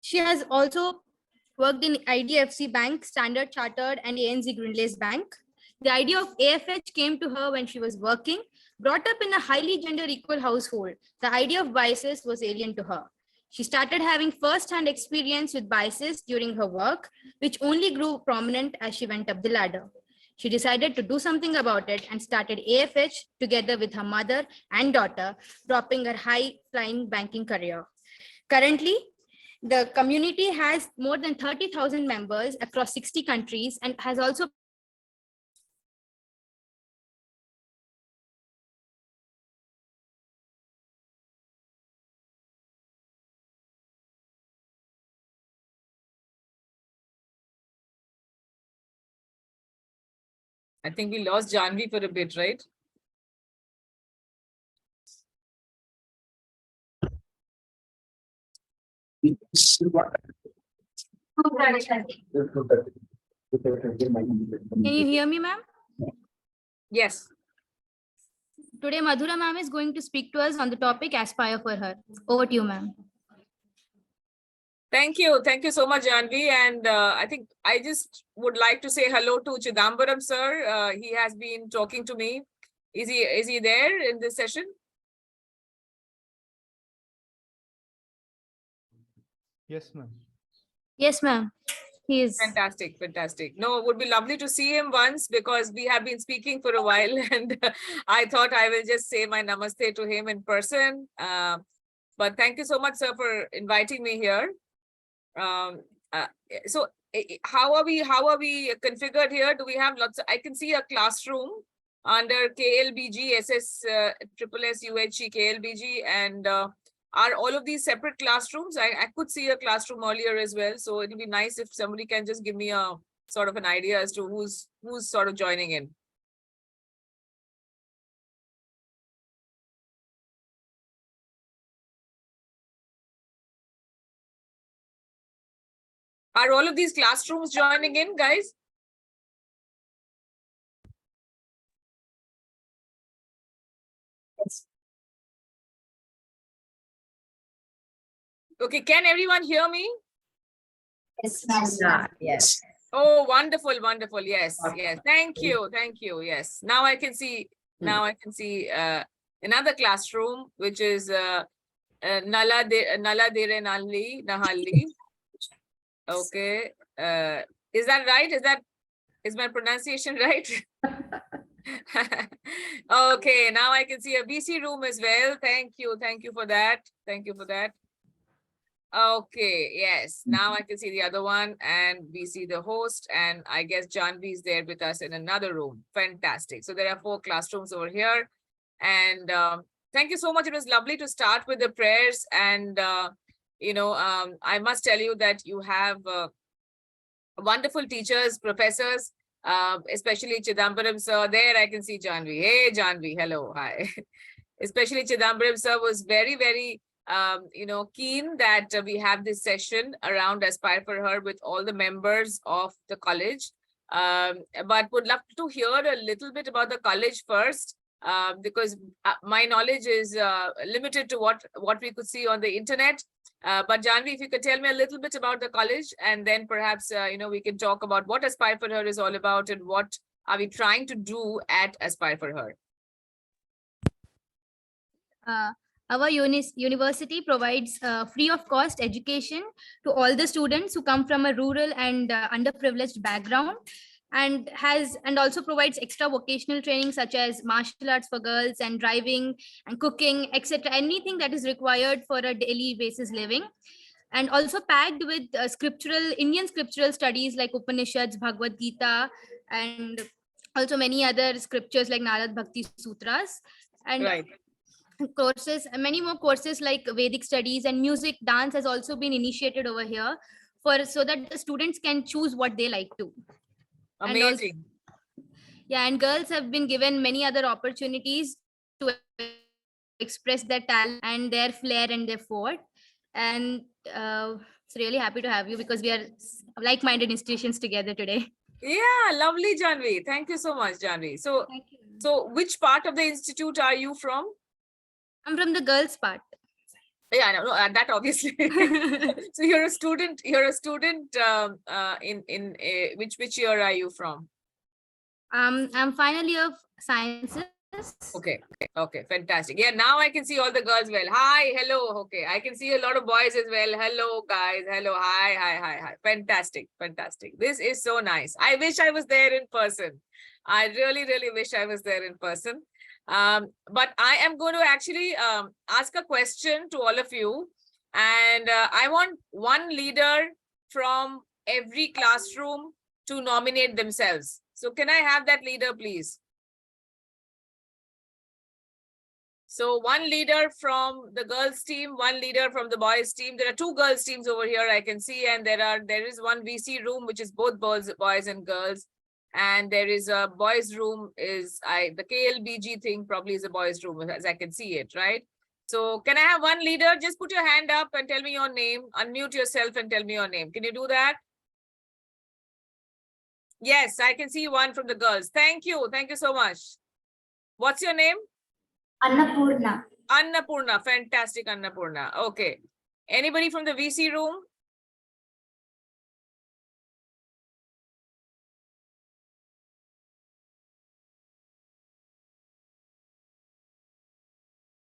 She has also worked in IDFC Bank, Standard Chartered, and ANZ Greenlace Bank. The idea of AFH came to her when she was working. Brought up in a highly gender equal household, the idea of biases was alien to her. She started having first-hand experience with biases during her work, which only grew prominent as she went up the ladder. She decided to do something about it and started AFH together with her mother and daughter, dropping her high-flying banking career. Currently, the community has more than 30,000 members across 60 countries and has also I think we lost Janvi for a bit, right? Can you hear me, ma'am? Yes. Today, Madhura ma'am is going to speak to us on the topic Aspire for Her. Over to you, ma'am. Thank you. Thank you so much, Janvi. And I think I just would like to say hello to Chidambaram, sir. He has been talking to me. Is he there in this session? Yes, ma'am. Yes, ma'am. He is. Fantastic, fantastic. No, it would be lovely to see him once because we have been speaking for a while and I thought I will just say my namaste to him in person. But thank you so much, sir, for inviting me here. So how are we configured here? Do we have lots I can see a classroom under KLBG, SSSSUHE, KLBG, and are all of these separate classrooms? I could see a classroom earlier as well. So it'll be nice if somebody can just give me a sort of an idea as to who's sort of joining in. Are all of these classrooms joining in, guys? Okay, can everyone hear me? Yes, yes. Oh, wonderful, wonderful. Yes, yes. Thank you, thank you. Yes. Now I can see. Now I can see another classroom, which is Nala Dere Nahalli. Okay. Is that right? Is my pronunciation right? Okay. Now I can see a BC room as well. Thank you. Thank you for that. Thank you for that. Okay, yes. Now I can see the other one and we see the host and I guess Janvi is there with us in another room. Fantastic. So there are 4 classrooms over here and thank you so much. It was lovely to start with the prayers and I must tell you that you have wonderful teachers, professors, especially Chidambaram sir. There I can see Janvi. Hey Janvi, hello, hi. Especially Chidambaram sir was very, very keen that we have this session around Aspire for Her with all the members of the college. But would love to hear a little bit about the college first, because my knowledge is limited to what we could see on the internet. But Janvi, if you could tell me a little bit about the college, and then perhaps we can talk about what Aspire for Her is all about and what are we trying to do at Aspire for Her. Our university provides free of cost education to all the students who come from a rural and underprivileged background, and also provides extra vocational training such as martial arts for girls and driving and cooking, etc. Anything that is required for a daily basis living. And also packed with Indian scriptural studies like Upanishads, Bhagavad Gita, and also many other scriptures like Narad Bhakti Sutras. And right. Courses, many more courses like Vedic studies and music, dance has also been initiated over here so that the students can choose what they like to. Amazing. And girls have been given many other opportunities to express their talent and their flair and their forte. And it's really happy to have you because we are like-minded institutions together today. Yeah, lovely, Janvi. Thank you so much, Janvi. So which part of the institute are you from? I'm from the girls part. Yeah, no, that obviously. So you're a student. You're a student. In which year are you from? I'm final year of sciences. Okay, okay, fantastic. Yeah, now I can see all the girls well. Hi, hello. Okay, I can see a lot of boys as well. Hello, guys. Hello, hi, hi, hi, hi. Fantastic, fantastic. This is so nice. I wish I was there in person. I really, really wish I was there in person. But I am going to actually ask a question to all of you. And I want one leader from every classroom to nominate themselves. So can I have that leader, please? So one leader from the girls team, one leader from the boys team. There are two girls teams over here I can see, and there is one VC room which is both boys and girls, and there is a boys room the KLBG thing probably is a boys room as I can see it, right? So can I have one leader? Just put your hand up and tell me your name. Unmute yourself and tell me your name. Can you do that? Yes, I can see one from the girls. Thank you. Thank you so much. What's your name? Annapurna. Annapurna, fantastic Annapurna. Okay. Anybody from the VC room?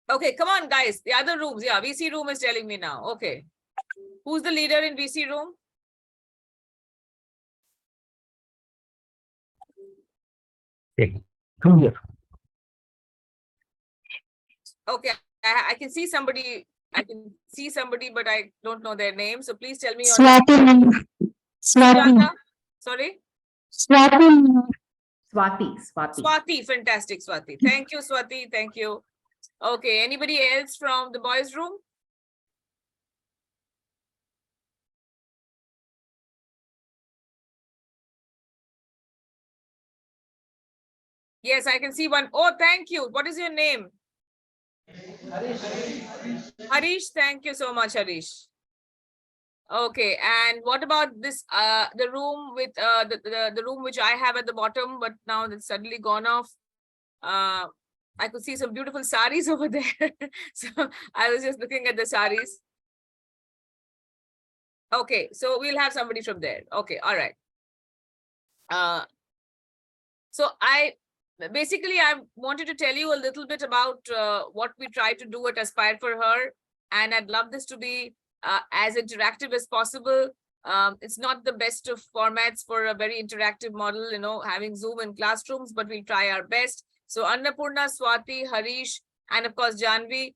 Okay, come on, guys. The other rooms. Yeah, VC room is telling me now. Okay. Who's the leader in VC room? Okay, come here. Okay, I can see somebody. I can see somebody, but I don't know their name. So please tell me your name. Swati. Sujata? Sorry? Swati. Swati, fantastic, Swati. Thank you, Swati. Thank you. Okay, anybody else from the boys' room? Yes, I can see one. Oh, thank you. What is your name? Harish, thank you so much, Harish. Okay, and what about this? The room with the room which I have at the bottom, but now it's suddenly gone off. I could see some beautiful saris over there, so I was just looking at the saris. Okay, so we'll have somebody from there. Okay, all right. So I wanted to tell you a little bit about what we try to do at Aspire for Her, and I'd love this to be as interactive as possible. It's not the best of formats for a very interactive model, having Zoom in classrooms, but we'll try our best. So Annapurna, Swati, Harish, and of course Janvi,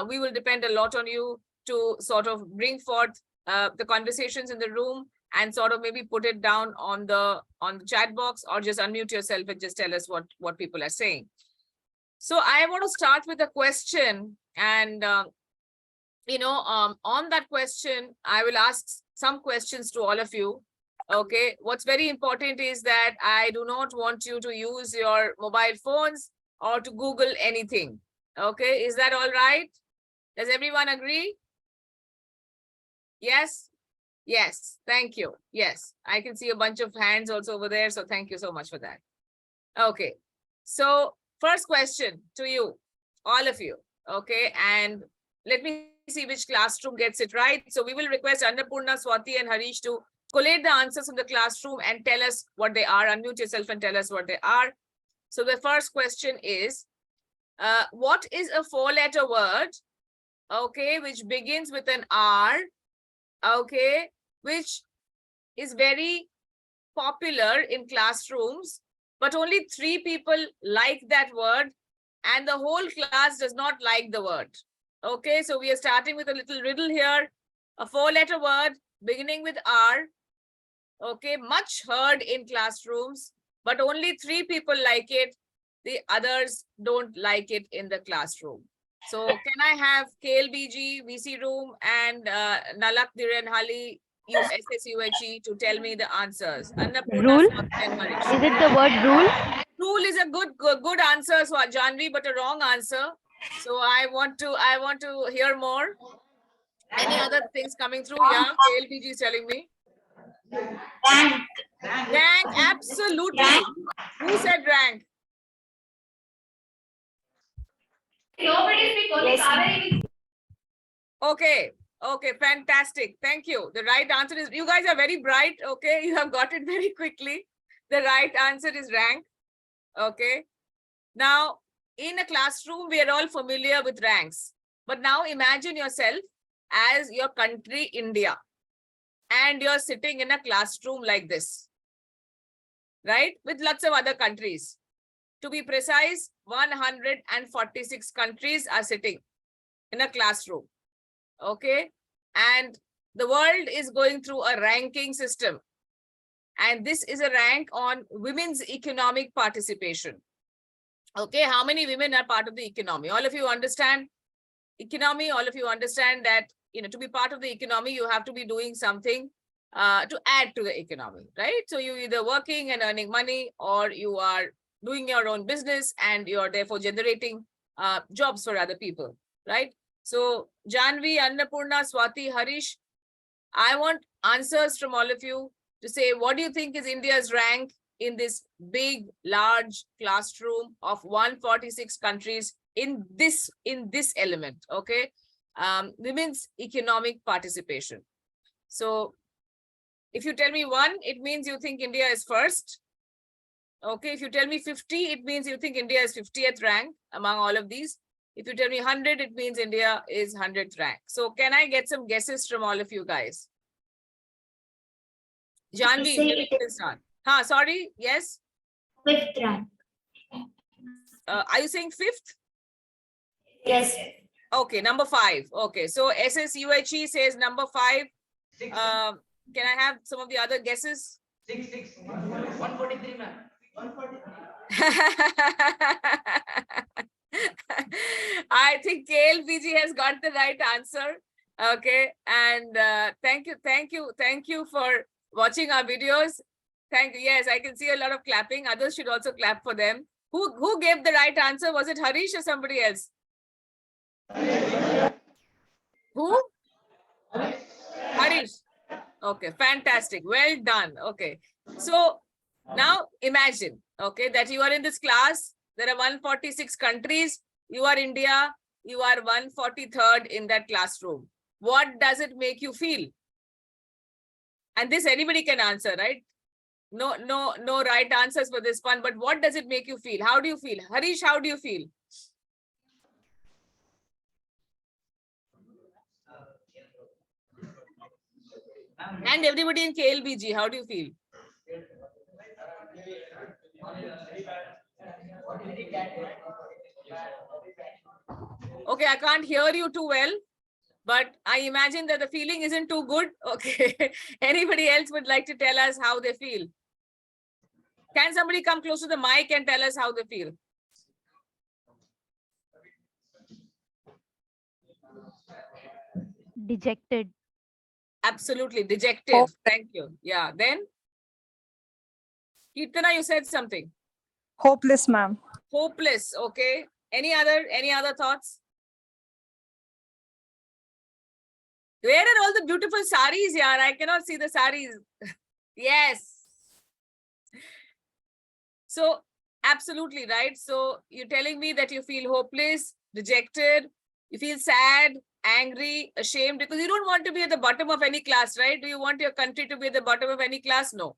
we will depend a lot on you to sort of bring forth the conversations in the room and sort of maybe put it down on the chat box, or just unmute yourself and just tell us what people are saying. So I want to start with a question, and on that question, I will ask some questions to all of you. Okay, what's very important is that I do not want you to use your mobile phones or to Google anything. Okay, is that all right? Does everyone agree? Yes? Yes, thank you. Yes, I can see a bunch of hands also over there. So thank you so much for that. Okay, so first question to you, all of you. Okay, and let me see which classroom gets it right. So we will request Annapurna, Swati, and Harish to collate the answers from the classroom and tell us what they are. Unmute yourself and tell us what they are. So the first question is, what is a four-letter word, okay, which begins with an R, okay, which is very popular in classrooms, but only 3 people like that word, and the whole class does not like the word. Okay, so we are starting with a little riddle here. A 4-letter word beginning with R, okay, much heard in classrooms, but only 3 people like it. The others don't like it in the classroom. So can I have KLBG, VC room, and Nalak Dhirenhali, SSSUHE to tell me the answers? Annapurna, Rule? Swati, and Harish. Is it the word rule? Rule is a good answer, so Janvi, but a wrong answer. So I want to hear more. Any other things coming through? Yeah, KLBG is telling me. Rank, absolutely. Who said rank? Nobody speak, only Kaveri. Okay. Okay, fantastic. Thank you. The right answer is, you guys are very bright. Okay, you have got it very quickly. The right answer is rank. Okay. Now, in a classroom, we are all familiar with ranks. But now imagine yourself as your country, India, and you're sitting in a classroom like this, right? With lots of other countries. To be precise, 146 countries are sitting in a classroom. Okay. And the world is going through a ranking system. And this is a rank on women's economic participation. Okay. How many women are part of the economy? All of you understand economy. All of you understand that, to be part of the economy, you have to be doing something to add to the economy, right? So you're either working and earning money, or you are doing your own business and you're therefore generating jobs for other people, right? So Janvi, Annapurna, Swati, Harish, I want answers from all of you to say, what do you think is India's rank in this big, large classroom of 146 countries in this element, okay? Women's economic participation. So if you tell me 1, it means you think India is first. Okay, if you tell me 50, it means you think India is 50th rank among all of these. If you tell me 100, it means India is 100th rank. So can I get some guesses from all of you guys? Janvi, maybe you can start. Sorry, yes? 5th rank. Are you saying 5th? Yes. Okay, number 5. Okay, so SSUHE says number 5. Can I have some of the other guesses? 143, ma'am. 143. I think KLPG has got the right answer. Okay, and thank you for watching our videos. Thank you. Yes, I can see a lot of clapping. Others should also clap for them. Who gave the right answer? Was it Harish or somebody else? Who? Harish. Okay, fantastic. Well done. Okay, so now imagine, okay, that you are in this class. There are 146 countries. You are India. You are 143rd in that classroom. What does it make you feel? And this anybody can answer, right? No right answers for this one. But what does it make you feel? How do you feel? Harish, how do you feel? And everybody in KLBG, how do you feel? Okay, I can't hear you too well, but I imagine that the feeling isn't too good. Okay, anybody else would like to tell us how they feel? Can somebody come close to the mic and tell us how they feel? Dejected. Absolutely, dejected. Thank you. Yeah, then? Kirtana, you said something. Hopeless, ma'am. Hopeless, okay. Any other thoughts? Where are all the beautiful saris here? I cannot see the saris. Yes. So, absolutely right. So, you're telling me that you feel hopeless, dejected, you feel sad, angry, ashamed, because you don't want to be at the bottom of any class, right? Do you want your country to be at the bottom of any class? No.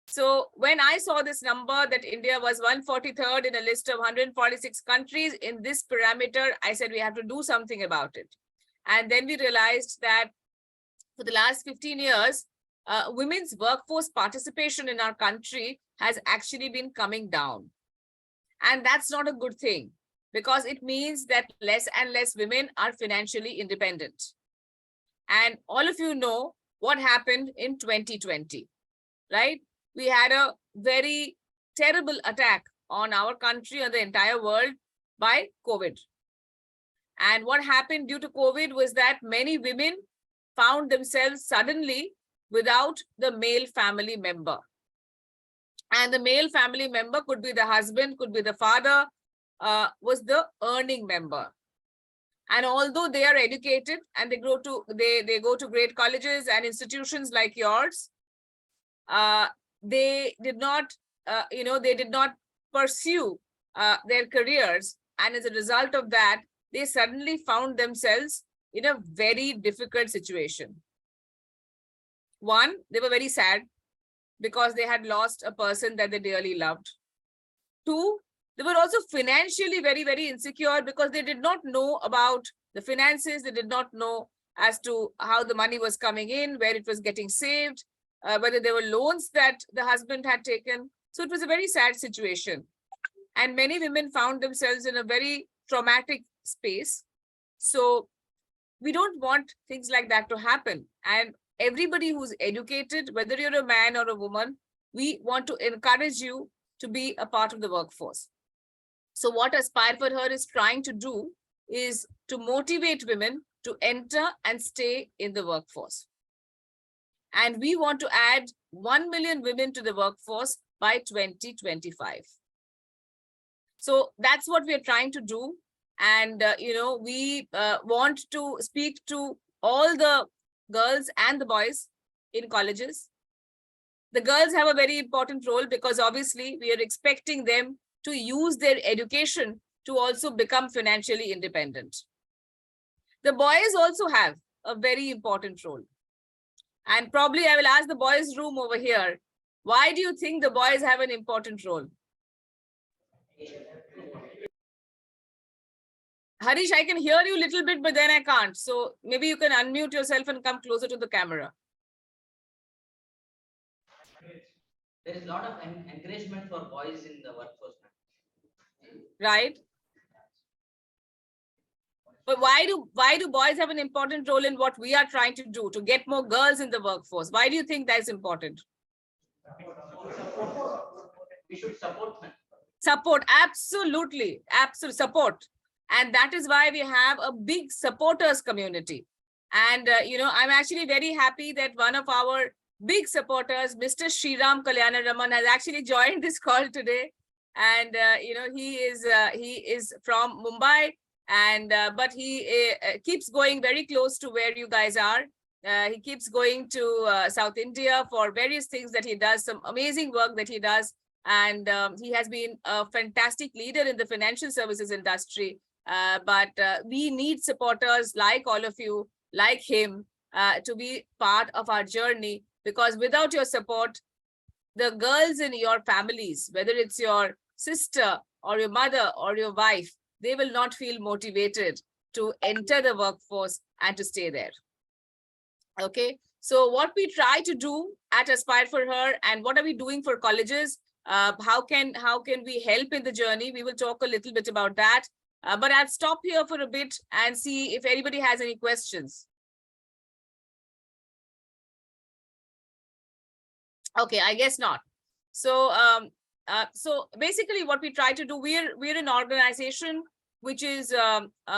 So when I saw this number that India was 143rd in a list of 146 countries in this parameter, I said we have to do something about it. And then we realized that for the last 15 years, women's workforce participation in our country has actually been coming down. And that's not a good thing, because it means that less and less women are financially independent. And all of you know what happened in 2020, right? We had a very terrible attack on our country and the entire world by COVID. And what happened due to COVID was that many women found themselves suddenly without the male family member. And the male family member could be the husband, could be the father, was the earning member. And although they are educated and they go to great colleges and institutions like yours, they did not, they did not pursue their careers. And as a result of that, they suddenly found themselves in a very difficult situation. One, they were very sad because they had lost a person that they dearly loved. Two, they were also financially very, very insecure because they did not know about the finances. They did not know as to how the money was coming in, where it was getting saved, whether there were loans that the husband had taken. So it was a very sad situation. And many women found themselves in a very traumatic space. So we don't want things like that to happen. And everybody who's educated, whether you're a man or a woman, we want to encourage you to be a part of the workforce. So what Aspire for Her is trying to do is to motivate women to enter and stay in the workforce. And we want to add 1 million women to the workforce by 2025. So that's what we are trying to do. And, we want to speak to all the girls and the boys in colleges. The girls have a very important role because obviously we are expecting them to use their education to also become financially independent. The boys also have a very important role. And probably I will ask the boys' room over here, why do you think the boys have an important role? Harish, I can hear you a little bit, but then I can't. So maybe you can unmute yourself and come closer to the camera. There is a lot of encouragement for boys in the workforce. Right? But why do boys have an important role in what we are trying to do to get more girls in the workforce? Why do you think that's important? We should support them. Support, absolutely, absolute support. And that is why we have a big supporters community. And, I'm actually very happy that one of our big supporters, Mr. Sriram Kalyanaraman, has actually joined this call today. And, he is from Mumbai, and but he keeps going very close to where you guys are. He keeps going to South India for various things that he does, some amazing work that he does. And he has been a fantastic leader in the financial services industry. But we need supporters like all of you, like him, to be part of our journey, because without your support, the girls in your families, whether it's your sister or your mother or your wife, they will not feel motivated to enter the workforce and to stay there. Okay, so what we try to do at Aspire for Her, and what are we doing for colleges? How can we help in the journey? We will talk a little bit about that. But I'll stop here for a bit and see if anybody has any questions. Okay, I guess not. So, so basically what we try to do, we're an organization which is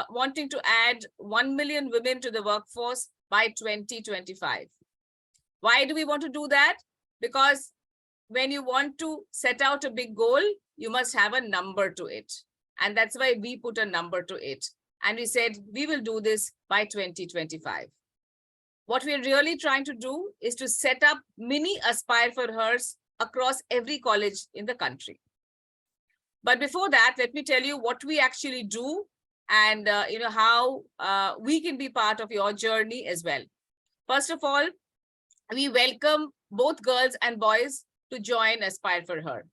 wanting to add 1 million women to the workforce by 2025. Why do we want to do that? Because when you want to set out a big goal, you must have a number to it. And that's why we put a number to it. And we said, we will do this by 2025. What we're really trying to do is to set up mini Aspire for Hers across every college in the country. But before that, let me tell you what we actually do and how we can be part of your journey as well. First of all, we welcome both girls and boys to join Aspire for Her.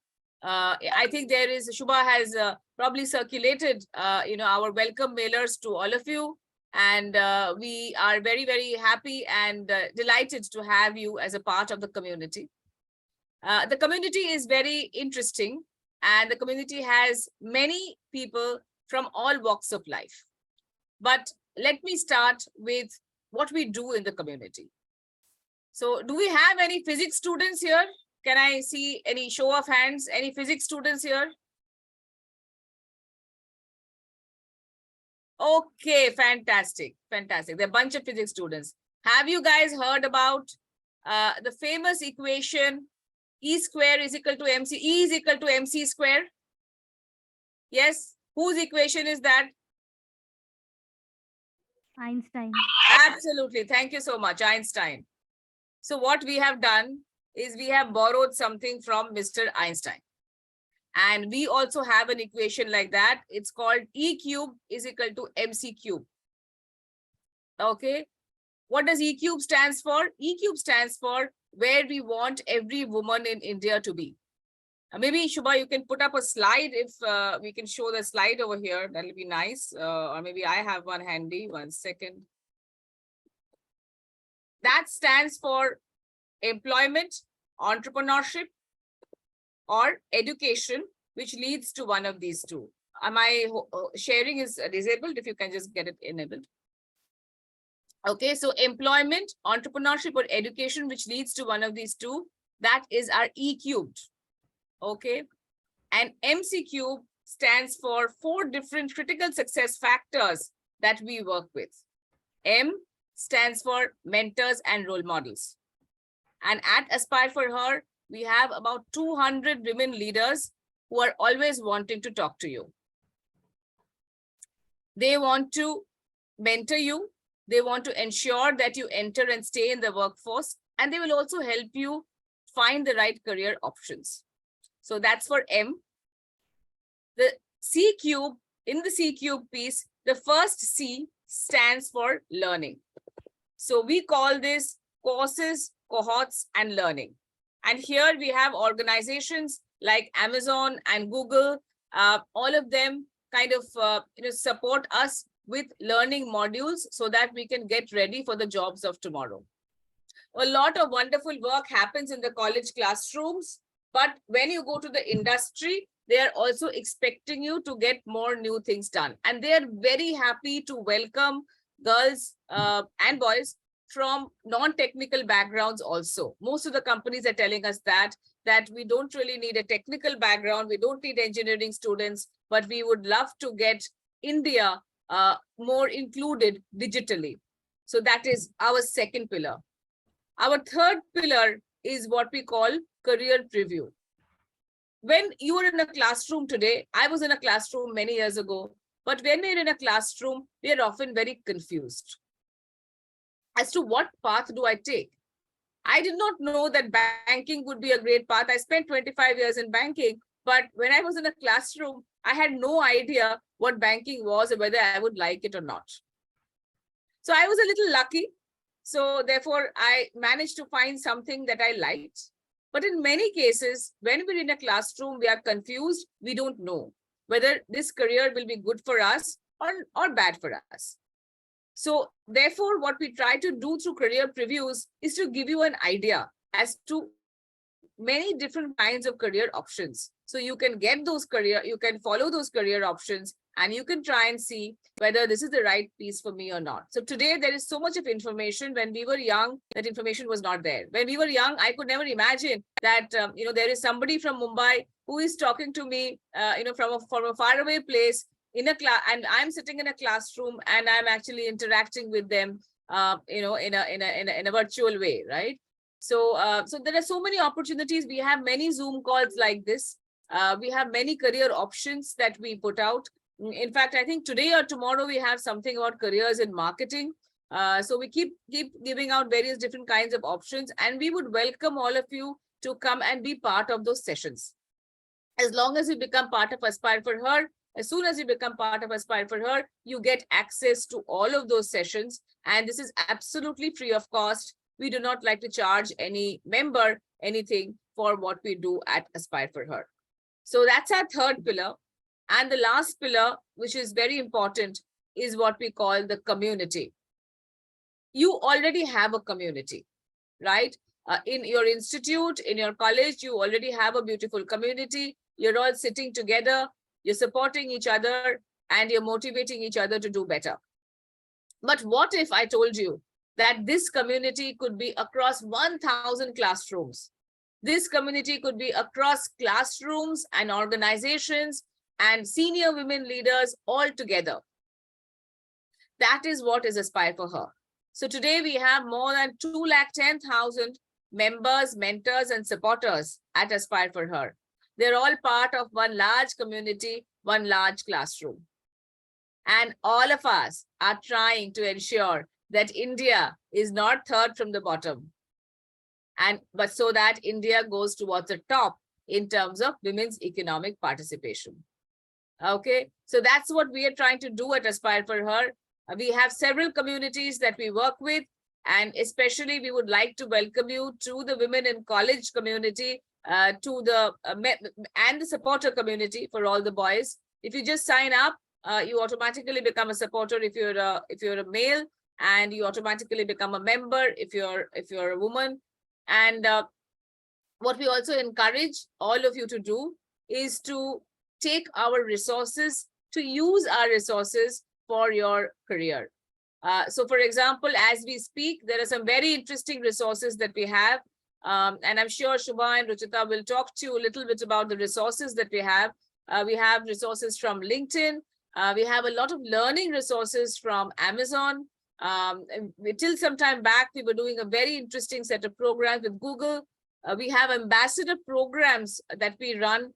I think there is, Shubha has probably circulated, our welcome mailers to all of you. And we are very, very happy and delighted to have you as a part of the community. The community is very interesting, and the community has many people from all walks of life. But let me start with what we do in the community. So do we have any physics students here? Can I see any show of hands? Any physics students here? Okay, fantastic, fantastic. There are a bunch of physics students. Have you guys heard about the famous equation E square is equal to MC, E is equal to MC square? Yes, whose equation is that? Einstein. Absolutely, thank you so much, Einstein. So what we have done is we have borrowed something from Mr. Einstein. And we also have an equation like that. It's called E cube is equal to MC cube. Okay. What does E Cube stands for? E Cube stands for where we want every woman in India to be. Maybe Shubha, you can put up a slide if we can show the slide over here. That'll be nice. Or maybe I have one handy. 1 second. That stands for employment, entrepreneurship, or education, which leads to one of these two. My sharing is disabled. If you can just get it enabled. Okay, so employment, entrepreneurship, or education, which leads to one of these two, that is our E cubed. Okay, and MC cube stands for 4 different critical success factors that we work with. M stands for mentors and role models. And at Aspire for Her, we have about 200 women leaders who are always wanting to talk to you. They want to mentor you. They want to ensure that you enter and stay in the workforce, and they will also help you find the right career options. So that's for M. The C cube, in the C cube piece, the first C stands for learning. So we call this courses, cohorts, and learning. And here we have organizations like Amazon and Google, all of them kind of support us with learning modules so that we can get ready for the jobs of tomorrow. A lot of wonderful work happens in the college classrooms, but when you go to the industry, they are also expecting you to get more new things done. And they are very happy to welcome girls and boys from non-technical backgrounds also. Most of the companies are telling us that we don't really need a technical background, we don't need engineering students, but we would love to get India more included digitally. So that is our second pillar. Our third pillar is what we call career preview. When you are in a classroom today, I was in a classroom many years ago, but when we're in a classroom, we are often very confused as to what path do I take. I did not know that banking would be a great path. I spent 25 years in banking, but when I was in a classroom, I had no idea what banking was or whether I would like it or not. So I was a little lucky. So therefore, I managed to find something that I liked. But in many cases, when we're in a classroom, we are confused. We don't know whether this career will be good for us or bad for us. So therefore, what we try to do through career previews is to give you an idea as to many different kinds of career options. So you can get those you can follow those career options, and you can try and see whether this is the right piece for me or not. So today there is so much of information. When we were young, that information was not there. When we were young, I could never imagine that there is somebody from Mumbai who is talking to me from a faraway place in a class, and I'm sitting in a classroom and I'm actually interacting with them in a virtual way, right? So there are so many opportunities. We have many Zoom calls like this. We have many career options that we put out. In fact, I think today or tomorrow we have something about careers in marketing. So we keep giving out various different kinds of options, and we would welcome all of you to come and be part of those sessions. As long as you become part of Aspire for Her, as soon as you become part of Aspire for Her, you get access to all of those sessions. And this is absolutely free of cost. We do not like to charge any member anything for what we do at Aspire for Her. So that's our third pillar. And the last pillar, which is very important, is what we call the community. You already have a community, right? In your institute, in your college, you already have a beautiful community. You're all sitting together, you're supporting each other, and you're motivating each other to do better. But what if I told you that this community could be across 1,000 classrooms? This community could be across classrooms and organizations and senior women leaders all together. That is what is Aspire for Her. So today we have more than 210,000 members, mentors, and supporters at Aspire for Her. They're all part of one large community, one large classroom. And all of us are trying to ensure that India is not third from the bottom, but so that India goes towards the top in terms of women's economic participation. Okay, so that's what we are trying to do at Aspire for Her. We have several communities that we work with, and especially we would like to welcome you to the women in college community, to the and the supporter community for all the boys. If you just sign up, you automatically become a supporter if you're a male, and you automatically become a member if you're a woman. And what we also encourage all of you to do is to take our resources, to use our resources for your career. So for example, as we speak, there are some very interesting resources that we have. And I'm sure Shubha and Ruchita will talk to you a little bit about the resources that we have. We have resources from LinkedIn. We have a lot of learning resources from Amazon. Till some time back, we were doing a very interesting set of programs with Google. We have ambassador programs that we run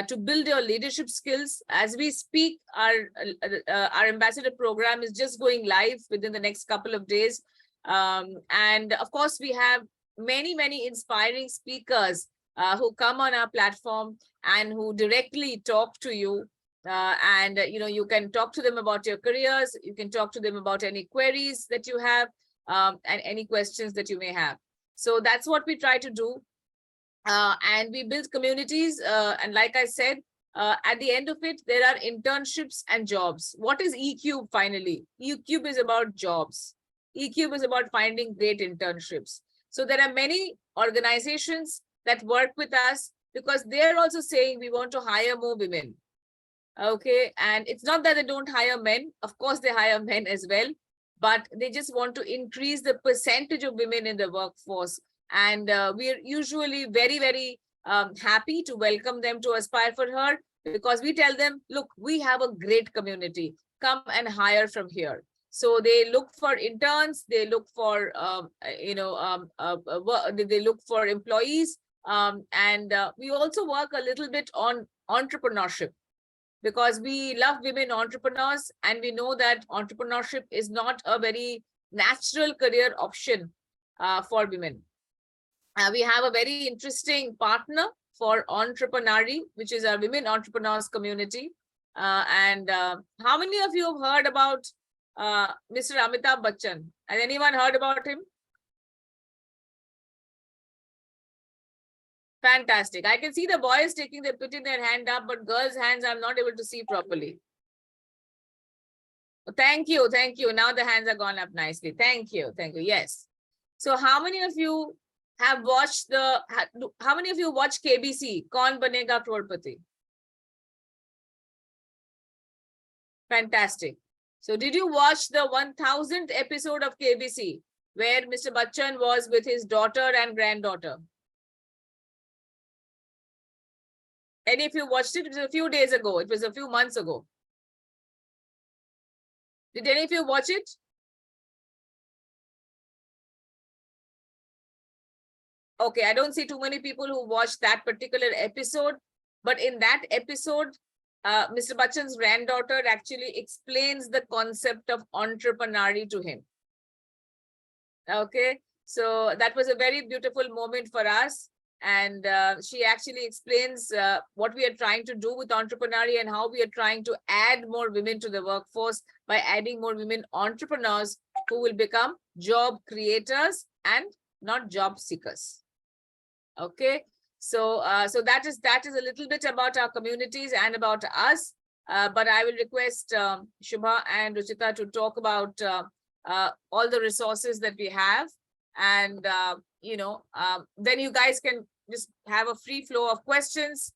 to build your leadership skills. As we speak, our ambassador program is just going live within the next couple of days. And of course, we have many inspiring speakers who come on our platform and who directly talk to you. And you can talk to them about your careers. You can talk to them about any queries that you have, and any questions that you may have. So that's what we try to do. And we build communities. And like I said, at the end of it, there are internships and jobs. What is eCube finally? eCube is about jobs. eCube is about finding great internships. So there are many organizations that work with us because they're also saying we want to hire more women. Okay, and it's not that they don't hire men. Of course, they hire men as well, but they just want to increase the percentage of women in the workforce. And we're usually very happy to welcome them to Aspire for Her, because we tell them, look, we have a great community. Come and hire from here. So they look for interns, they look for they look for employees, and we also work a little bit on entrepreneurship, because we love women entrepreneurs, and we know that entrepreneurship is not a very natural career option for women. We have a very interesting partner for Entrepreneury, which is our women entrepreneurs community. And how many of you have heard about Mr. Amitabh Bachchan? Has anyone heard about him? Fantastic. I can see the boys putting their hand up, but girls' hands I'm not able to see properly. Thank you. Now the hands are gone up nicely. Thank you. Yes. So how many of you have watched how many of you watch KBC, Kaun Banega Crorepati? Fantastic. So did you watch the 1000th episode of KBC where Mr. Bachchan was with his daughter and granddaughter? Any of you watched it? It was a few days ago. It was a few months ago. Did any of you watch it? Okay, I don't see too many people who watched that particular episode, but in that episode, Mr. Bachchan's granddaughter actually explains the concept of entrepreneury to him. Okay, so that was a very beautiful moment for us. And she actually explains what we are trying to do with entrepreneury and how we are trying to add more women to the workforce by adding more women entrepreneurs who will become job creators and not job seekers. Okay, so so that is a little bit about our communities and about us. But I will request Shubha and Ruchita to talk about all the resources that we have, and then you guys can just have a free flow of questions,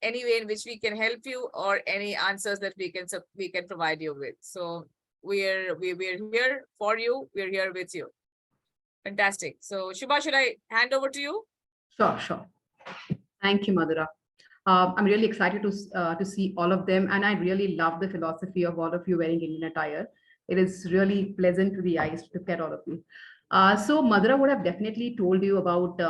any way in which we can help you, or any answers that we can provide you with. So we're here for you. We're here with you. Fantastic. So Shubha, should I hand over to you? Sure. Thank you, Madhura. I'm really excited to see all of them, and I really love the philosophy of all of you wearing Indian attire. It is really pleasant to the eyes to look at all of you. So Madhura would have definitely told you about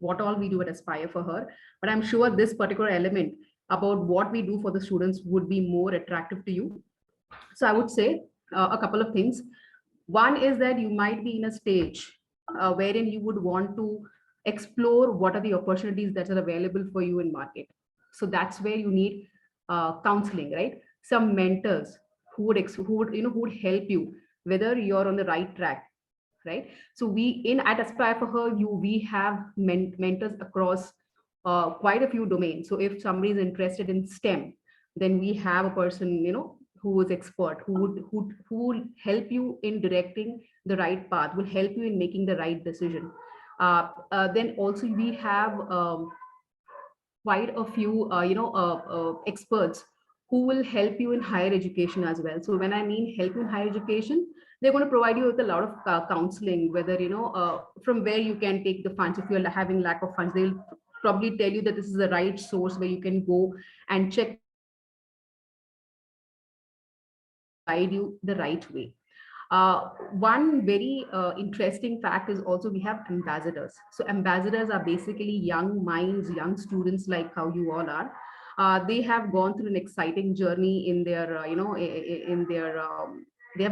what all we do at Aspire for Her, but I'm sure this particular element about what we do for the students would be more attractive to you. So I would say a couple of things. One is that you might be in a stage wherein you would want to explore what are the opportunities that are available for you in market. So that's where you need counseling, right? Some mentors who would help you whether you're on the right track, right? So we in at Aspire for Her, we have mentors across quite a few domains. So if somebody is interested in STEM, then we have a person, who is expert, who will help you in directing the right path, will help you in making the right decision. Then also we have quite a few experts who will help you in higher education as well. So when I mean help you in higher education, they're going to provide you with a lot of counseling, whether from where you can take the funds. If you're having lack of funds, they'll probably tell you that this is the right source where you can go and check guide you the right way. One very interesting fact is also we have ambassadors. So ambassadors are basically young minds, young students like how you all are. They have gone through an exciting journey in their, in their, they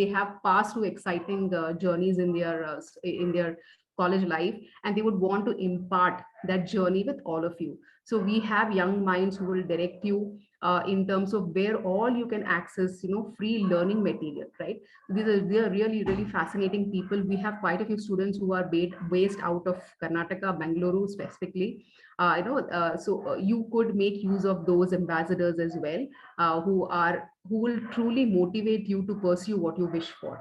have passed through exciting journeys in their college life, and they would want to impart that journey with all of you. So we have young minds who will direct you in terms of where all you can access, free learning material, right? They are really, really fascinating people. We have quite a few students who are based out of Karnataka, Bangalore specifically. You could make use of those ambassadors as well, who will truly motivate you to pursue what you wish for.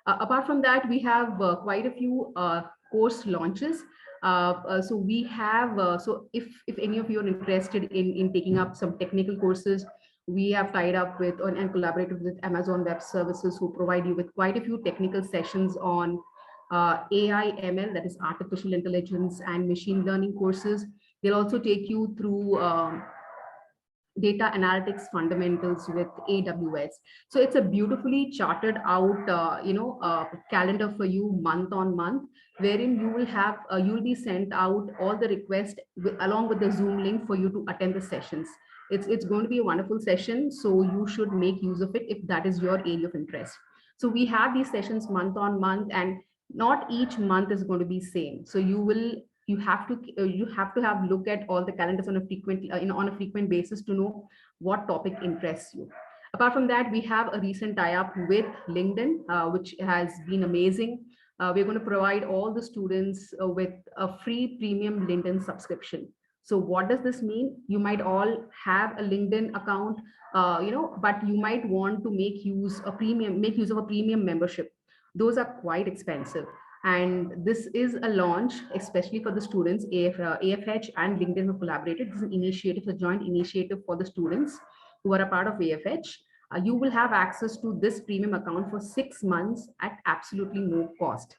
Apart from that, we have quite a few course launches. So we have, so if any of you are interested in taking up some technical courses, we have tied up with and collaborated with Amazon Web Services, who provide you with quite a few technical sessions on AI, ML, that is artificial intelligence and machine learning courses. They'll also take you through data analytics fundamentals with AWS. So it's a beautifully charted out, calendar for you month on month, wherein you will have, you'll be sent out all the requests along with the Zoom link for you to attend the sessions. It's going to be a wonderful session. So you should make use of it if that is your area of interest. So we have these sessions month on month, and not each month is going to be same. So you have to have look at all the calendars on a frequent basis to know what topic interests you. Apart from that, we have a recent tie-up with LinkedIn, which has been amazing. We're going to provide all the students with a free premium LinkedIn subscription. So what does this mean? You might all have a LinkedIn account, but you might want to make use of a premium membership. Those are quite expensive. And this is a launch, especially for the students. AFH and LinkedIn have collaborated. This is an initiative, a joint initiative for the students who are a part of AFH. You will have access to this premium account for 6 months at absolutely no cost.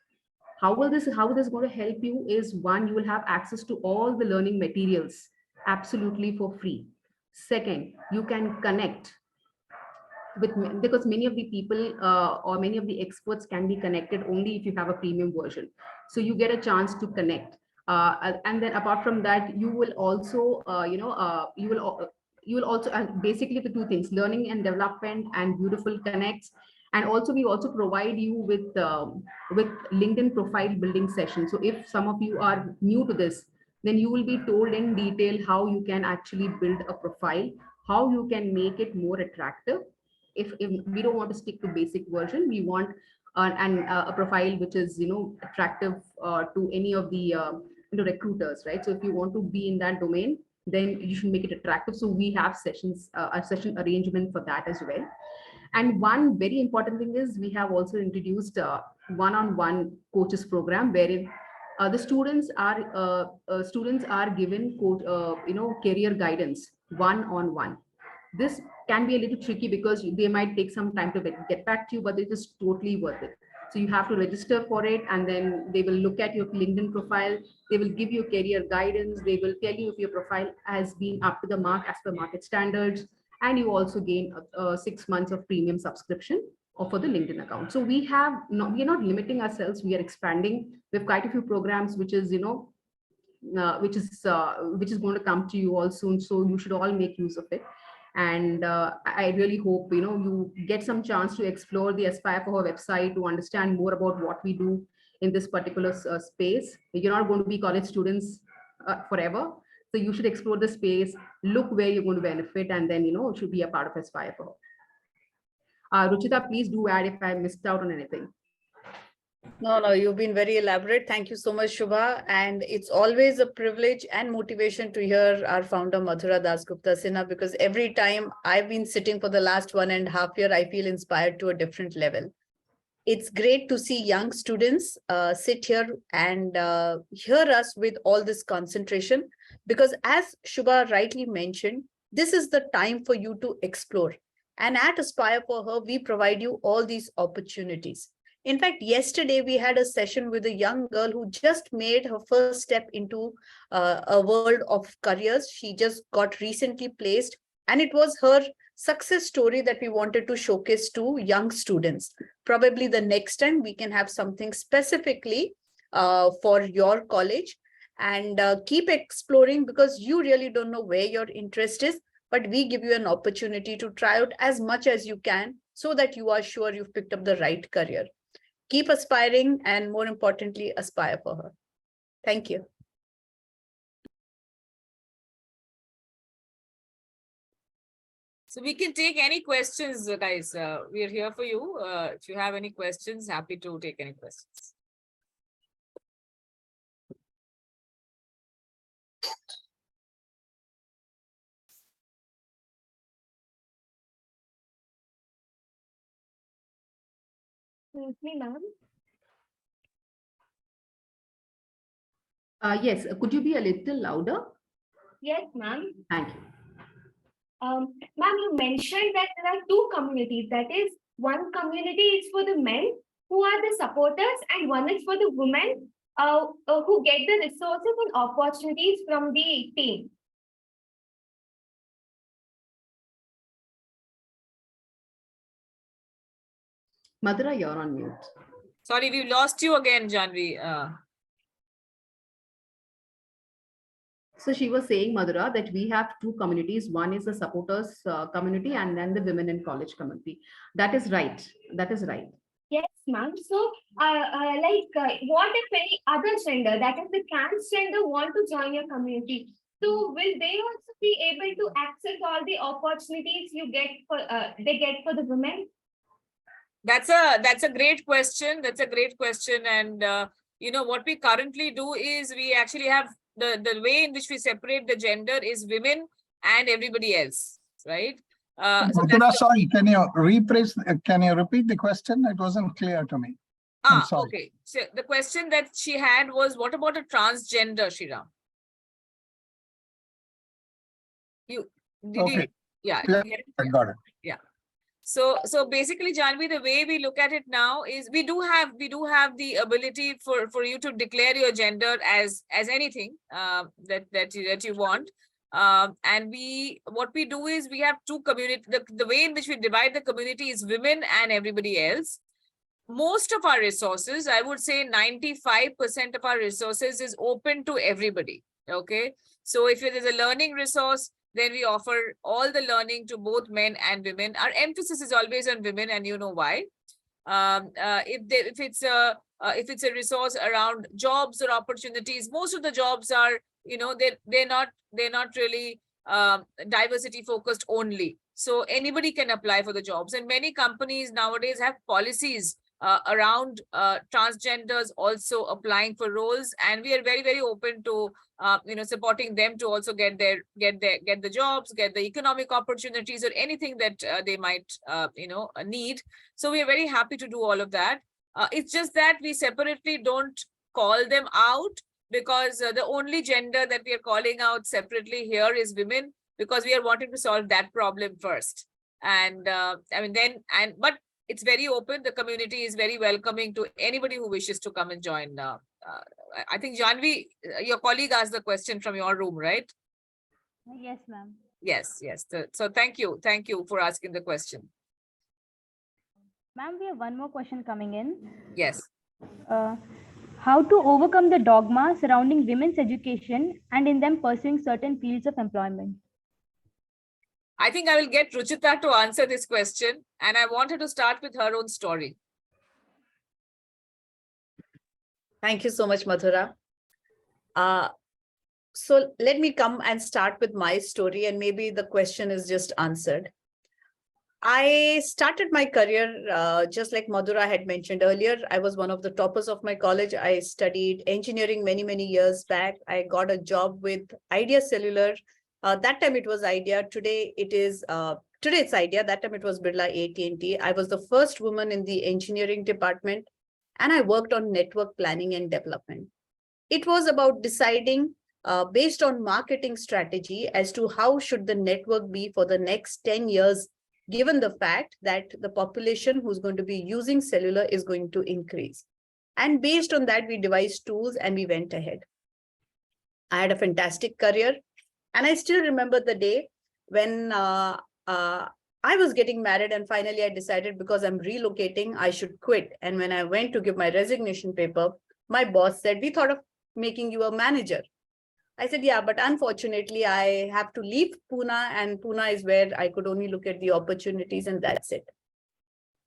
How this is going to help you is, one, you will have access to all the learning materials absolutely for free. Second, you can connect because many of the people or many of the experts can be connected only if you have a premium version. So you get a chance to connect. And then apart from that, you will also, you will also, basically the two things, learning and development and beautiful connects. And also we also provide you with LinkedIn profile building sessions. So if some of you are new to this, then you will be told in detail how you can actually build a profile, how you can make it more attractive. If we don't want to stick to basic version, we want a profile which is attractive to any of the recruiters, right? So if you want to be in that domain, then you should make it attractive. So we have sessions, a session arrangement for that as well. And one very important thing is we have also introduced a one-on-one coaches program, wherein the students are given career guidance one-on-one. This can be a little tricky because they might take some time to get back to you, but it is totally worth it. So you have to register for it, and then they will look at your LinkedIn profile. They will give you career guidance. They will tell you if your profile has been up to the mark as per market standards. And you also gain 6 months of premium subscription for the LinkedIn account. So we are not limiting ourselves. We are expanding. We have quite a few programs, which is, which is going to come to you all soon. So you should all make use of it. And I really hope you get some chance to explore the Aspire for Her website to understand more about what we do in this particular space. You're not going to be college students forever, so you should explore the space, look where you're going to benefit, and then should be a part of Aspire for Her. Ruchita, please do add if I missed out on anything. No, you've been very elaborate. Thank you so much, Shubha. And it's always a privilege and motivation to hear our founder, Madhura Dasgupta Sinha, because every time I've been sitting for the last 1.5 years, I feel inspired to a different level. It's great to see young students sit here and hear us with all this concentration, because as Shubha rightly mentioned, this is the time for you to explore. And at Aspire for Her, we provide you all these opportunities. In fact, yesterday we had a session with a young girl who just made her first step into a world of careers. She just got recently placed, and it was her success story that we wanted to showcase to young students. Probably the next time we can have something specifically for your college, and keep exploring, because you really don't know where your interest is, but we give you an opportunity to try out as much as you can so that you are sure you've picked up the right career. Keep aspiring, and more importantly, aspire for her. Thank you. So we can take any questions, guys. We are here for you. If you have any questions, happy to take any questions. Excuse me, ma'am. Yes, could you be a little louder? Yes, ma'am. Thank you. Ma'am, you mentioned that there are two communities. That is, one community is for the men who are the supporters, and one is for the women who get the resources and opportunities from the team. Madhura, you're on mute. Sorry, we lost you again, Janvi. So she was saying, Madhura, that we have two communities. One is the supporters community, and then the women in college community. That is right. That is right. Yes, ma'am. So, what if any other gender, that is the transgender, want to join your community? So, will they also be able to access all the opportunities you get for they get for the women? That's a great question. That's a great question. And what we currently do is we actually have the way in which we separate the gender is women and everybody else, right? Madhura, sorry, can you repeat the question? It wasn't clear to me. I'm sorry. Okay. So the question that she had was, what about a transgender, Shriram? Okay. Yeah, I got it. Yeah. So basically, Janvi, the way we look at it now is we do have the ability for you to declare your gender as anything that you want. And what we do is we have two community. The way in which we divide the community is women and everybody else. Most of our resources, I would say 95% of our resources is open to everybody. Okay. So if it is a learning resource, then we offer all the learning to both men and women. Our emphasis is always on women, and you know why. If it's a resource around jobs or opportunities, most of the jobs are, they're not really diversity focused only. So anybody can apply for the jobs, and many companies nowadays have policies around transgenders also applying for roles, and we are very, very open to supporting them to also get the jobs, get the economic opportunities, or anything that they might need. So we are very happy to do all of that. It's just that we separately don't call them out, because the only gender that we are calling out separately here is women, because we are wanting to solve that problem first. And but it's very open. The community is very welcoming to anybody who wishes to come and join. I think, Janvi, your colleague asked the question from your room, right? Yes, ma'am. Yes. So thank you for asking the question. Ma'am, we have one more question coming in. Yes. How to overcome the dogma surrounding women's education and in them pursuing certain fields of employment? I think I will get Ruchita to answer this question, and I wanted to start with her own story. Thank you so much, Madhura. So let me come and start with my story, and maybe the question is just answered. I started my career just like Madhura had mentioned earlier. I was one of the toppers of my college. I studied engineering many years back. I got a job with Idea Cellular. That time it was Idea. Today it's Idea. That time it was Birla AT&T. I was the first woman in the engineering department, and I worked on network planning and development. It was about deciding based on marketing strategy as to how should the network be for the next 10 years, given the fact that the population who's going to be using cellular is going to increase. And based on that, we devised tools and we went ahead. I had a fantastic career. And I still remember the day when I was getting married, and finally I decided, because I'm relocating, I should quit. And when I went to give my resignation paper, my boss said, "We thought of making you a manager." I said, "Yeah, but unfortunately I have to leave Pune, and Pune is where I could only look at the opportunities, and that's it."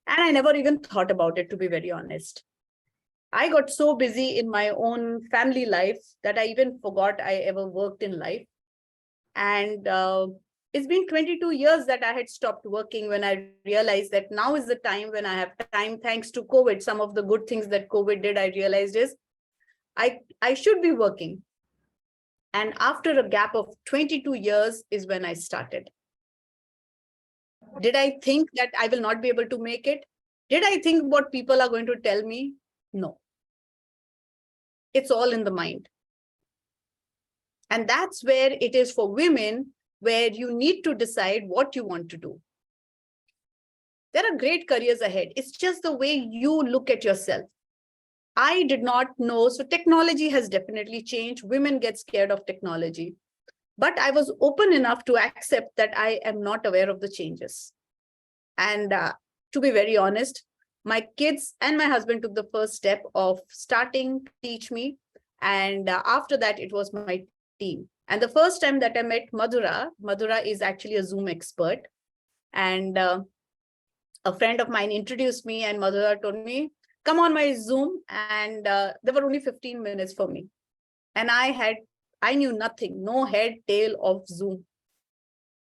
And I never even thought about it, to be very honest. I got so busy in my own family life that I even forgot I ever worked in life. And it's been 22 years that I had stopped working, when I realized that now is the time when I have time, thanks to COVID. Some of the good things that COVID did, I realized is I should be working. And after a gap of 22 years is when I started. Did I think that I will not be able to make it? Did I think what people are going to tell me? No. It's all in the mind. And that's where it is for women, where you need to decide what you want to do. There are great careers ahead. It's just the way you look at yourself. I did not know. So technology has definitely changed. Women get scared of technology. But I was open enough to accept that I am not aware of the changes. And to be very honest, my kids and my husband took the first step of starting to teach me. And after that, it was my team. And the first time that I met Madhura, Madhura is actually a Zoom expert. And a friend of mine introduced me, and Madhura told me, "Come on my Zoom." And there were only 15 minutes for me. And I knew nothing, no head, tail of Zoom.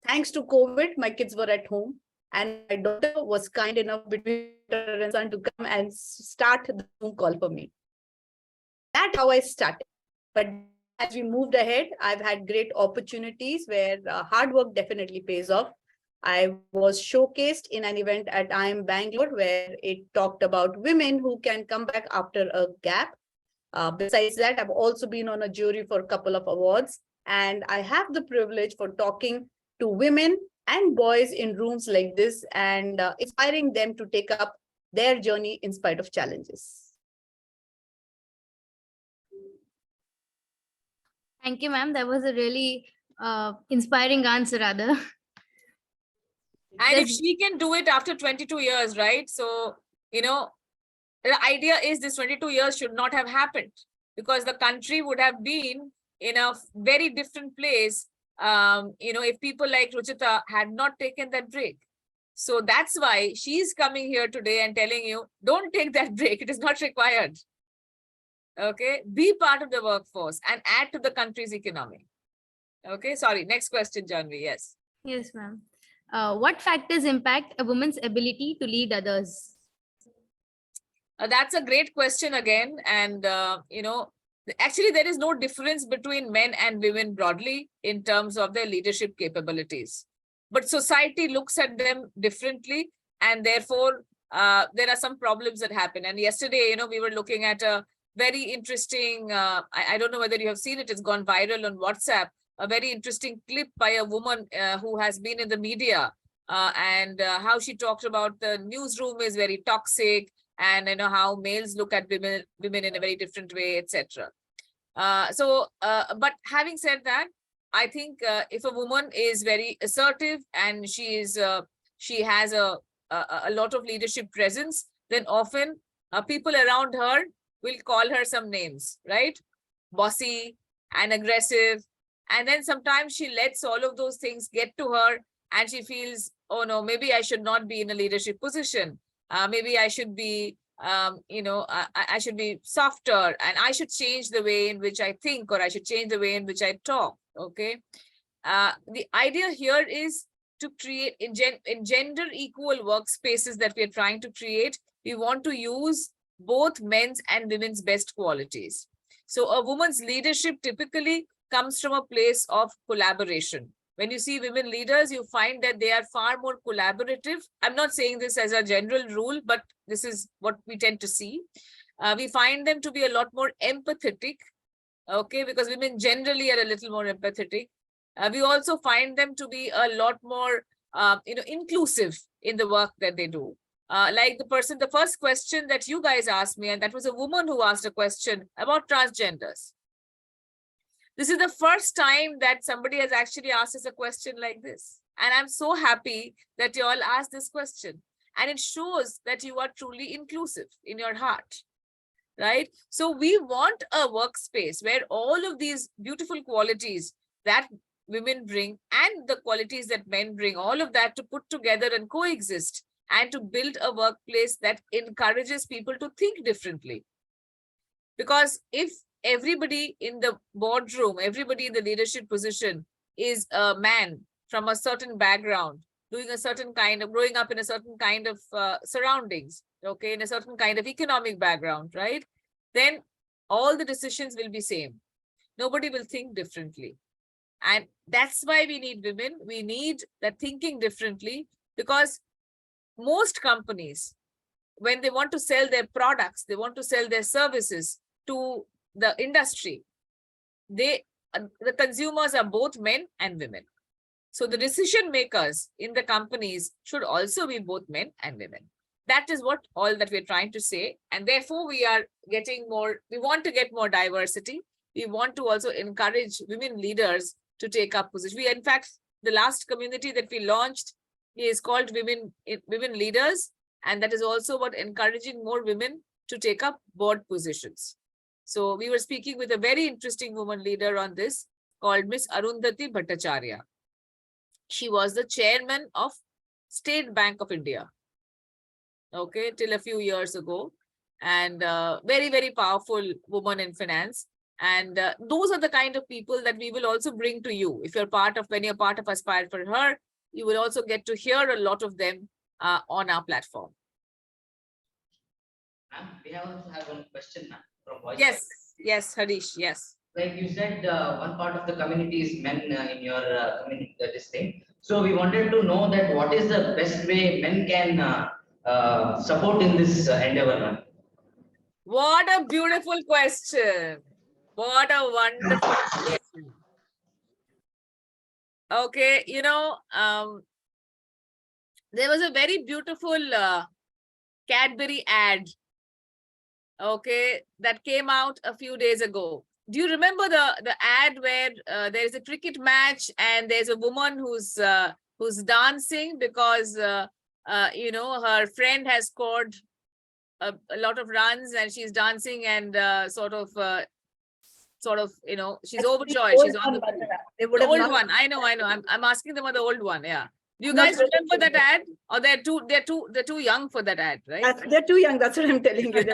Thanks to COVID, my kids were at home, and my daughter was kind enough, between her and son, to come and start the Zoom call for me. That's how I started. But as we moved ahead, I've had great opportunities where hard work definitely pays off. I was showcased in an event at IIM Bangalore, where it talked about women who can come back after a gap. Besides that, I've also been on a jury for a couple of awards, and I have the privilege for talking to women and boys in rooms like this, and inspiring them to take up their journey in spite of challenges. Thank you, ma'am. That was a really inspiring answer, rather. And if she can do it after 22 years, right? So, the idea is this 22 years should not have happened, because the country would have been in a very different place, if people like Ruchita had not taken that break. So that's why she's coming here today and telling you, don't take that break. It is not required. Okay, be part of the workforce and add to the country's economy. Okay, sorry, next question, Janvi. Yes. Yes, ma'am. What factors impact a woman's ability to lead others? That's a great question again. And, actually, there is no difference between men and women broadly in terms of their leadership capabilities. But society looks at them differently. And therefore, there are some problems that happen. And yesterday, we were looking at a very interesting, I don't know whether you have seen it, it's gone viral on WhatsApp, a very interesting clip by a woman who has been in the media, and how she talked about the newsroom is very toxic, and how males look at women in a very different way, etc. But having said that, I think if a woman is very assertive and she has a lot of leadership presence, then often people around her will call her some names, right? Bossy and aggressive. And then sometimes she lets all of those things get to her, and she feels, oh no, maybe I should not be in a leadership position. Maybe I should be, I should be softer, and I should change the way in which I think, or I should change the way in which I talk. Okay. The idea here is to create in gender equal workspaces that we are trying to create, we want to use both men's and women's best qualities. So a woman's leadership typically comes from a place of collaboration. When you see women leaders, you find that they are far more collaborative. I'm not saying this as a general rule, but this is what we tend to see. We find them to be a lot more empathetic, okay, because women generally are a little more empathetic. We also find them to be a lot more, inclusive in the work that they do. Like the first question that you guys asked me, and that was a woman who asked a question about transgenders. This is the first time that somebody has actually asked us a question like this. And I'm so happy that you all asked this question. And it shows that you are truly inclusive in your heart, right? So we want a workspace where all of these beautiful qualities that women bring and the qualities that men bring, all of that to put together and coexist, and to build a workplace that encourages people to think differently. Because if everybody in the boardroom, everybody in the leadership position is a man from a certain background, doing a certain kind of, growing up in a certain kind of surroundings, okay, in a certain kind of economic background, right? Then all the decisions will be same. Nobody will think differently. And that's why we need women. We need that thinking differently, because most companies, when they want to sell their products, they want to sell their services to the industry, the consumers are both men and women. So the decision makers in the companies should also be both men and women. That is what all that we're trying to say. And therefore we are getting more, we want to get more diversity. We want to also encourage women leaders to take up positions. We, in fact, the last community that we launched is called Women Leaders. And that is also about encouraging more women to take up board positions. So we were speaking with a very interesting woman leader on this called Miss Arundhati Bhattacharya. She was the chairman of State Bank of India, okay, till a few years ago, and very, very powerful woman in finance. And those are the kind of people that we will also bring to you. If you're part of, when you're part of Aspire for Her, you will also get to hear a lot of them on our platform. Ma'am, we also have one question, ma'am, from voice. Yes, yes, Harish, yes. Like you said, one part of the community is men in your community, this thing. So we wanted to know that what is the best way men can support in this endeavor, ma'am? What a beautiful question. What a wonderful question. Okay, you know, there was a very beautiful Cadbury ad, okay, that came out a few days ago. Do you remember the ad where there is a cricket match and there's a woman who's dancing because her friend has scored a lot of runs and she's dancing and she's overjoyed. She's on the old one. I know. I'm asking them about the old one. Yeah. Do you guys remember that ad? Or they're too young for that ad, right? They're too young. That's what I'm telling you.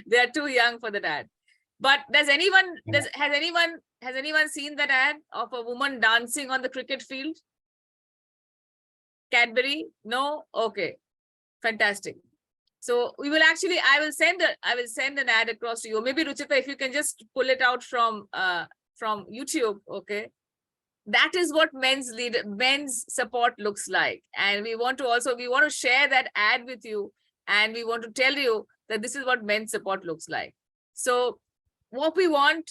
They're too young for that ad. But has anyone seen that ad of a woman dancing on the cricket field? Cadbury? No? Okay. Fantastic. So we will actually, I will send an ad across to you. Maybe Ruchita, if you can just pull it out from YouTube, okay? That is what men's support looks like. And we want to share that ad with you, and we want to tell you that this is what men's support looks like. So what we want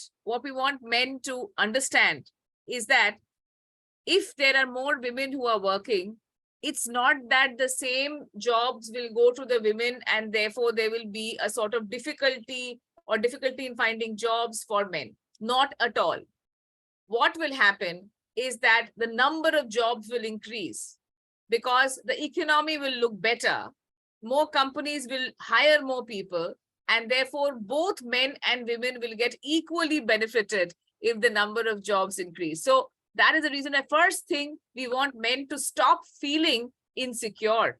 men to understand is that if there are more women who are working, it's not that the same jobs will go to the women and therefore there will be a sort of difficulty in finding jobs for men. Not at all. What will happen is that the number of jobs will increase because the economy will look better. More companies will hire more people, and therefore both men and women will get equally benefited if the number of jobs increase. So that is the reason. The first thing, we want men to stop feeling insecure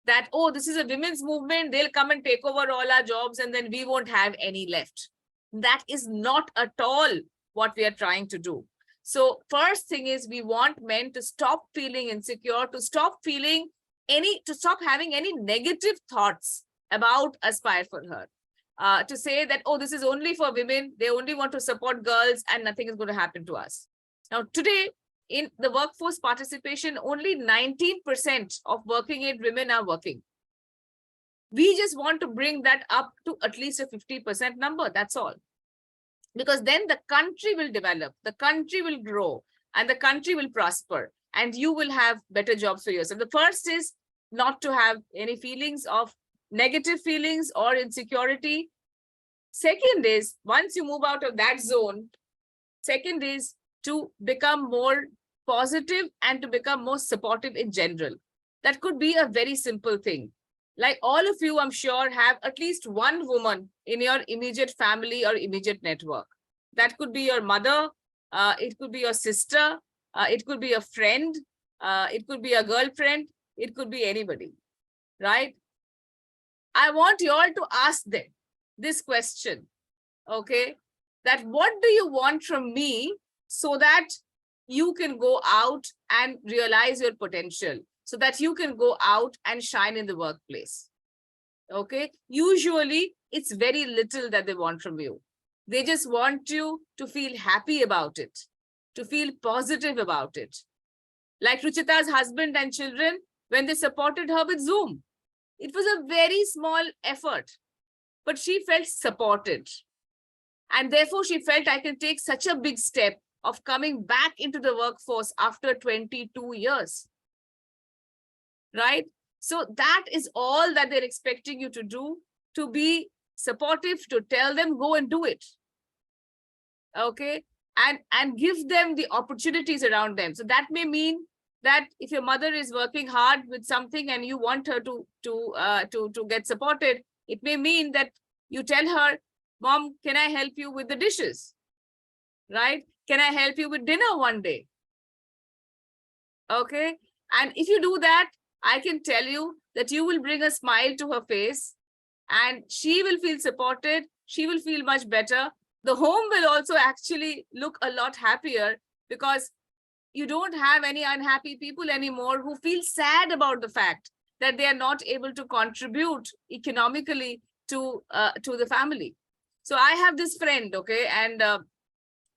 that, oh, this is a women's movement, they'll come and take over all our jobs and then we won't have any left. That is not at all what we are trying to do. So first thing is we want men to stop feeling insecure, to stop having any negative thoughts about Aspire for Her. To say that, oh, this is only for women, they only want to support girls and nothing is going to happen to us. Now, today, in the workforce participation, only 19% of working age women are working. We just want to bring that up to at least a 50% number, that's all. Because then the country will develop, the country will grow, and the country will prosper, and you will have better jobs for yourself. The first is not to have any feelings of negative feelings or insecurity. Second is, once you move out of that zone, second is to become more positive and to become more supportive in general. That could be a very simple thing. Like all of you, I'm sure, have at least one woman in your immediate family or immediate network. That could be your mother, it could be your sister, it could be a friend, it could be a girlfriend, it could be anybody, right? I want you all to ask them this question, okay? That what do you want from me so that you can go out and realize your potential, so that you can go out and shine in the workplace, okay? Usually, it's very little that they want from you. They just want you to feel happy about it, to feel positive about it. Like Ruchita's husband and children, when they supported her with Zoom, it was a very small effort, but she felt supported. And therefore, she felt I can take such a big step of coming back into the workforce after 22 years, right? So that is all that they're expecting you to do, to be supportive, to tell them, go and do it, okay? And give them the opportunities around them. So that may mean that if your mother is working hard with something and you want her to get supported, it may mean that you tell her, Mom, can I help you with the dishes, right? Can I help you with dinner one day? Okay. And if you do that, I can tell you that you will bring a smile to her face and she will feel supported. She will feel much better. The home will also actually look a lot happier because you don't have any unhappy people anymore who feel sad about the fact that they are not able to contribute economically to the family. So I have this friend, okay, and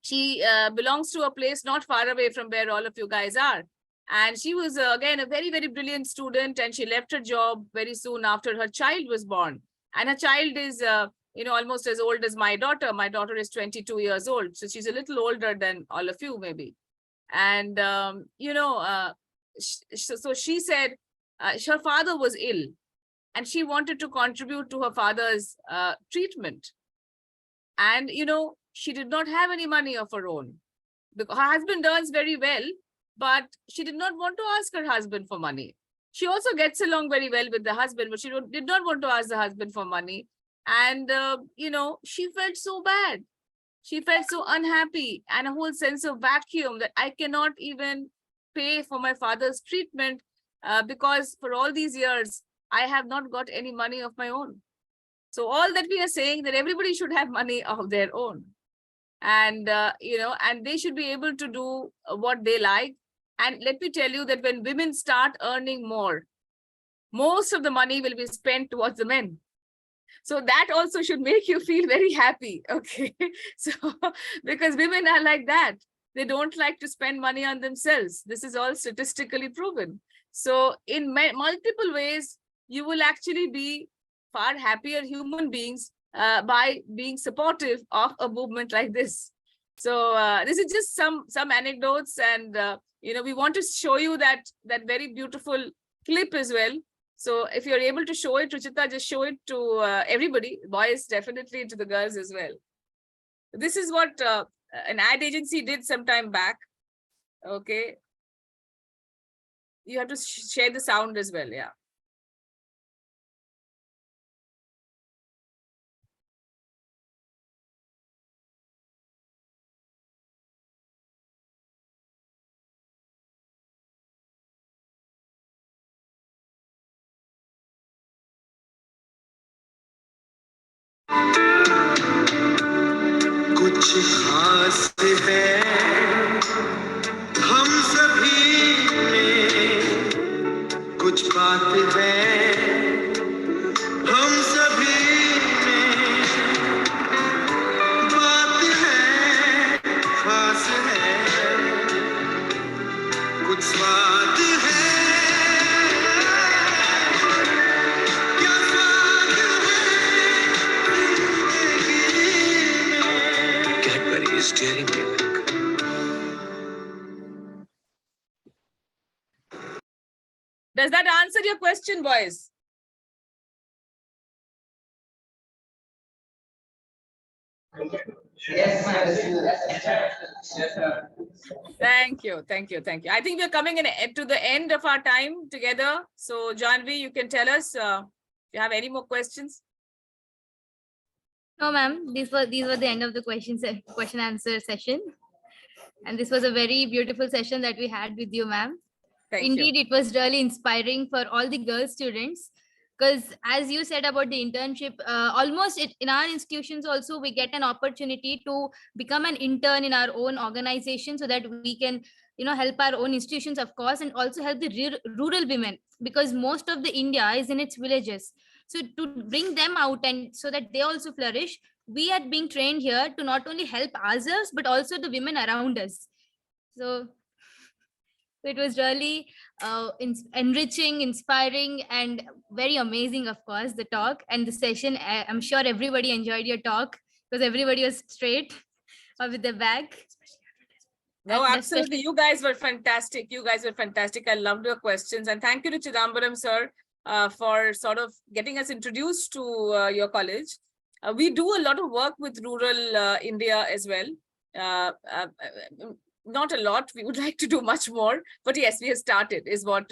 she belongs to a place not far away from where all of you guys are. And she was, again, a very, very brilliant student, and she left her job very soon after her child was born. And her child is, almost as old as my daughter. My daughter is 22 years old. So she's a little older than all of you, maybe. And, so she said her father was ill and she wanted to contribute to her father's treatment. And, she did not have any money of her own. Her husband earns very well, but she did not want to ask her husband for money. She also gets along very well with the husband, but she did not want to ask the husband for money. And, she felt so bad. She felt so unhappy and a whole sense of vacuum that I cannot even pay for my father's treatment because for all these years, I have not got any money of my own. So all that we are saying that everybody should have money of their own. And, and they should be able to do what they like. And let me tell you that when women start earning more, most of the money will be spent towards the men. So that also should make you feel very happy, okay? So, because women are like that. They don't like to spend money on themselves. This is all statistically proven. So in multiple ways, you will actually be far happier human beings by being supportive of a movement like this. So this is just some anecdotes, and we want to show you that very beautiful clip as well. So if you're able to show it, Ruchita, just show it to everybody, boys, definitely to the girls as well. This is what an ad agency did some time back. Okay. You have to share the sound as well, yeah. कुछ खास है She's steering me like. Does that answer your question, boys? Yes, ma'am. Thank you, thank you, thank you. I think we're coming to the end of our time together. So, Janvi, you can tell us if you have any more questions. No, ma'am. These were the end of the question answer session, and this was a very beautiful session that we had with you, ma'am. Thank Indeed, you. it was really inspiring for all the girl students, because as you said about the internship, almost in our institutions also we get an opportunity to become an intern in our own organization, so that we can help our own institutions, of course, and also help the rural women, because most of the India is in its villages. So to bring them out and so that they also flourish, we are being trained here to not only help ourselves but also the women around us. So it was really enriching, inspiring, and very amazing, of course, the talk and the session. I'm sure everybody enjoyed your talk because everybody was straight with their bag. No, And absolutely. You guys were fantastic. You guys were fantastic. I loved your questions. And thank you to Chidambaram, sir, for sort of getting us introduced to your college. We do a lot of work with rural India as well. Not a lot. We would like to do much more, but yes, we have started. Is what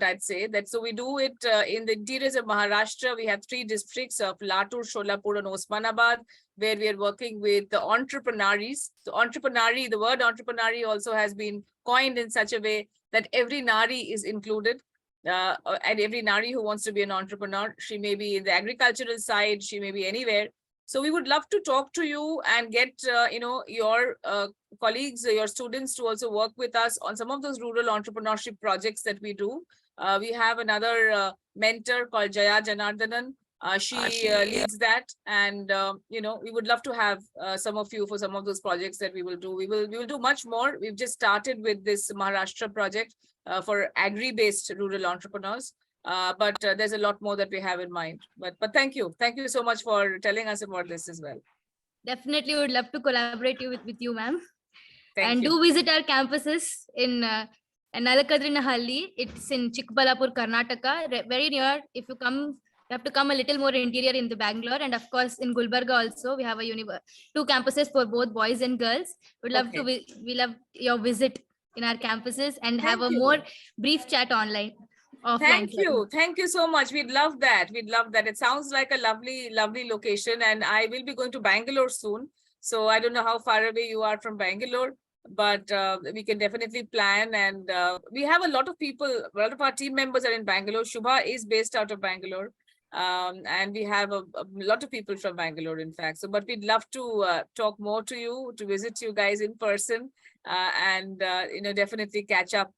I'd say. That so we do it in the interiors of Maharashtra. We have 3 districts of Latur, Sholapur, and Osmanabad, where we are working with the entrepreneurs. So the word entrepreneur also has been coined in such a way that every Nari is included. And every Nari who wants to be an entrepreneur, she may be in the agricultural side, she may be anywhere. So we would love to talk to you and get your colleagues, your students to also work with us on some of those rural entrepreneurship projects that we do. We have another mentor called Jaya Janardanan. She leads that, and we would love to have some of you for some of those projects that we will do. We will do much more. We've just started with this Maharashtra project for agri-based rural entrepreneurs. But there's a lot more that we have in mind. But thank you so much for telling us about this as well. Definitely would love to collaborate with you, ma'am. Thank you. Do visit our campuses in Nalakadrinahalli. It's in Chikbalapur, Karnataka, very near. If you come, you have to come a little more interior in the Bangalore, and of course in Gulbarga also we have a 2 campuses for both boys and girls. We'd love to we love your visit in our campuses and have a more brief chat online. Thank you so much. We'd love that. It sounds like a lovely location, and I will be going to Bangalore soon. So I don't know how far away you are from Bangalore, but we can definitely plan. And we have a lot of people, a lot of our team members are in Bangalore. Shubha is based out of Bangalore. And we have a lot of people from Bangalore, in fact. So, but we'd love to talk more to you, to visit you guys in person, and definitely catch up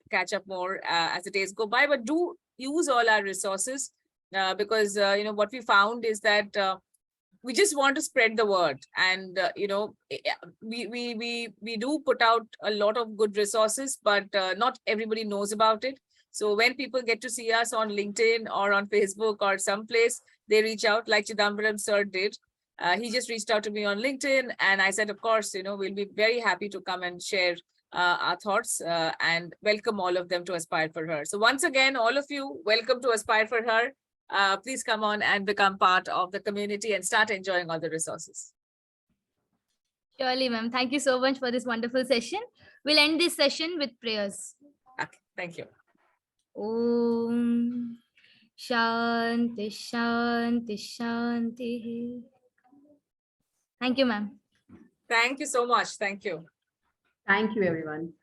more as the days go by. But do use all our resources because what we found is that we just want to spread the word, and we do put out a lot of good resources, but not everybody knows about it. So when people get to see us on LinkedIn or on Facebook or someplace, they reach out like Chidambaram sir did. He just reached out to me on LinkedIn, and I said, of course, we'll be very happy to come and share our thoughts and welcome all of them to Aspire for Her. So once again, all of you, welcome to Aspire for Her. Please come on and become part of the community and start enjoying all the resources. Surely, ma'am. Thank you so much for this wonderful session. We'll end this session with prayers. Okay, thank you. Om Shanti Shanti Shanti. Thank you, ma'am. Thank you so much. Thank you. Thank you, everyone.